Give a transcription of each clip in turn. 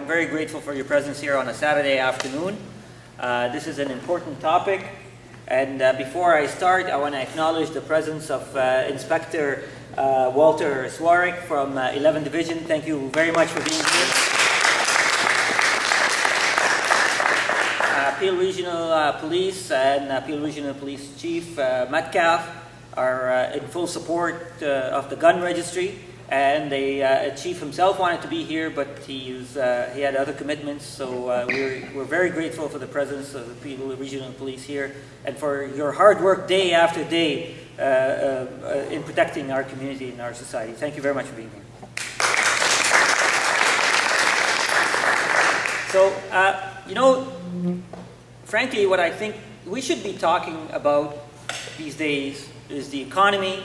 I'm very grateful for your presence here on a Saturday afternoon. This is an important topic, and before I start, I want to acknowledge the presence of Inspector Walter Swarik from 11th Division. Thank you very much for being here. Peel Regional Police and Peel Regional Police Chief Metcalf are in full support of the Gun Registry. And the chief himself wanted to be here, but he had other commitments. So we're very grateful for the presence of the Peel Regional Police here, and for your hard work day after day in protecting our community and our society. Thank you very much for being here. So frankly, what I think we should be talking about these days is the economy.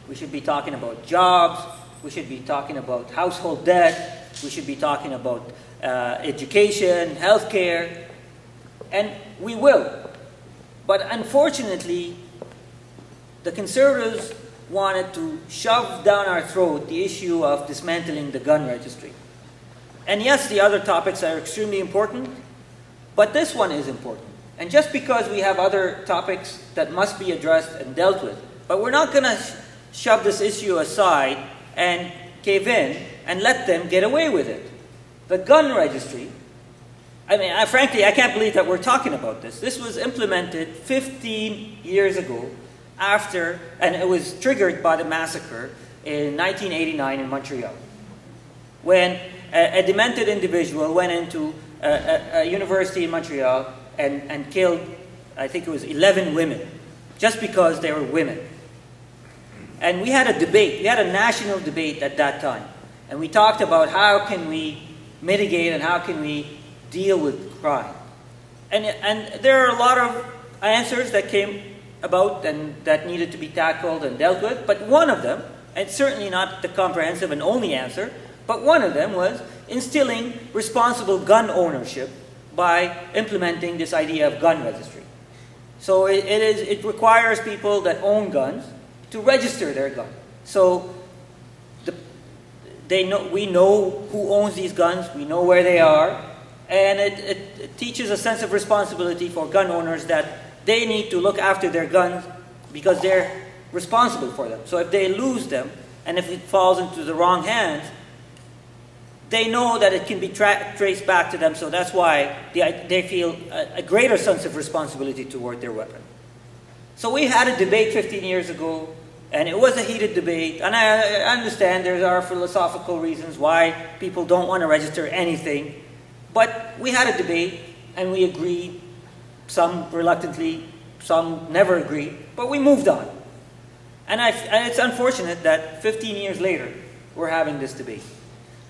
We should be talking about jobs. We should be talking about household debt. We should be talking about education, healthcare, and we will. But unfortunately, the Conservatives wanted to shove down our throat the issue of dismantling the gun registry. And yes, the other topics are extremely important, but this one is important. And just because we have other topics that must be addressed and dealt with, but we're not going to shove this issue aside and cave in and let them get away with it. The gun registry, frankly, I can't believe that we're talking about this. This was implemented 15 years ago after, and it was triggered by the massacre in 1989 in Montreal, when a demented individual went into a university in Montreal and killed, I think it was 11 women, just because they were women. And we had a debate, we had a national debate at that time. And we talked about how can we mitigate and how can we deal with crime. And there are a lot of answers that came about and that needed to be tackled and dealt with. But one of them, and certainly not the comprehensive and only answer, but one of them was instilling responsible gun ownership by implementing this idea of gun registry. So it requires people that own guns to register their gun. So we know who owns these guns, we know where they are, and it teaches a sense of responsibility for gun owners that they need to look after their guns because they're responsible for them. So if they lose them, and if it falls into the wrong hands, they know that it can be traced back to them, so that's why they feel a greater sense of responsibility toward their weapon. So we had a debate 15 years ago, and it was a heated debate, and I understand there are philosophical reasons why people don't want to register anything, but we had a debate, and we agreed, some reluctantly, some never agreed, but we moved on. And it's unfortunate that 15 years later, we're having this debate.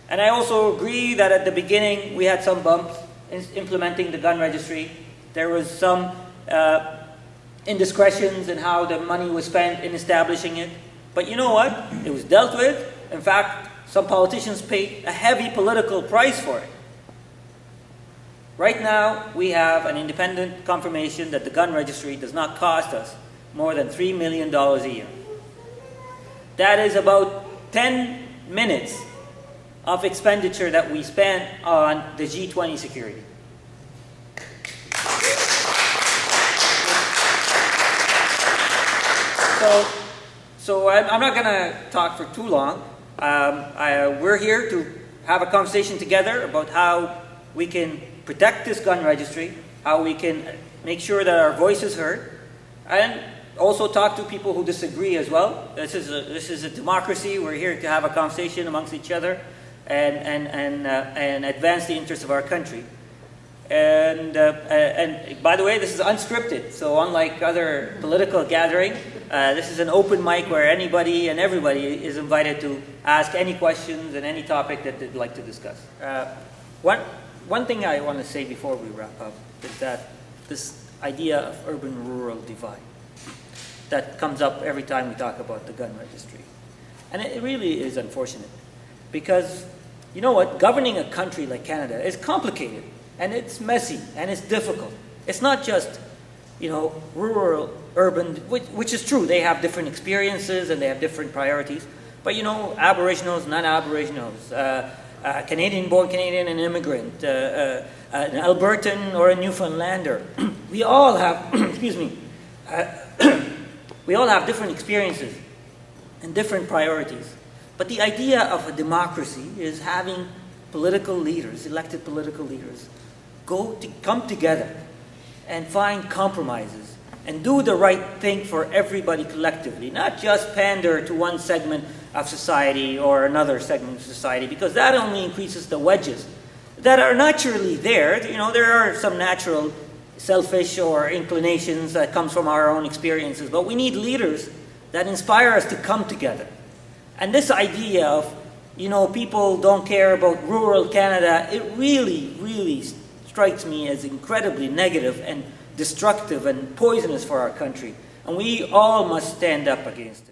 And I also agree that at the beginning, we had some bumps in implementing the gun registry. There was some indiscretions in how the money was spent in establishing it. But you know what? It was dealt with. In fact, some politicians paid a heavy political price for it. Right now, we have an independent confirmation that the gun registry does not cost us more than $3 million a year. That is about 10 minutes of expenditure that we spent on the G20 security. So I'm not going to talk for too long. We're here to have a conversation together about how we can protect this gun registry, how we can make sure that our voice is heard, and also talk to people who disagree as well. This is a democracy. We're here to have a conversation amongst each other and advance the interests of our country. And by the way, this is unscripted. So unlike other political gathering, this is an open mic where anybody and everybody is invited to ask any questions and any topic that they'd like to discuss. One thing I want to say before we wrap up is that this idea of urban-rural divide that comes up every time we talk about the gun registry. And it really is unfortunate because, you know what, governing a country like Canada is complicated and it's messy and it's difficult. It's not just, rural, urban, which is true. They have different experiences and they have different priorities. But, Aboriginals, non-Aboriginals, Canadian-born Canadian and immigrant, an Albertan or a Newfoundlander. We all have, excuse me, we all have different experiences and different priorities. But the idea of a democracy is having political leaders, elected political leaders, come together and find compromises and do the right thing for everybody collectively, not just pander to one segment of society or another segment of society, because that only increases the wedges that are naturally there. You know, there are some natural selfish or inclinations that comes from our own experiences, but we need leaders that inspire us to come together. And this idea of, you know, people don't care about rural Canada, it really, really strikes me as incredibly negative and destructive and poisonous for our country. And we all must stand up against it.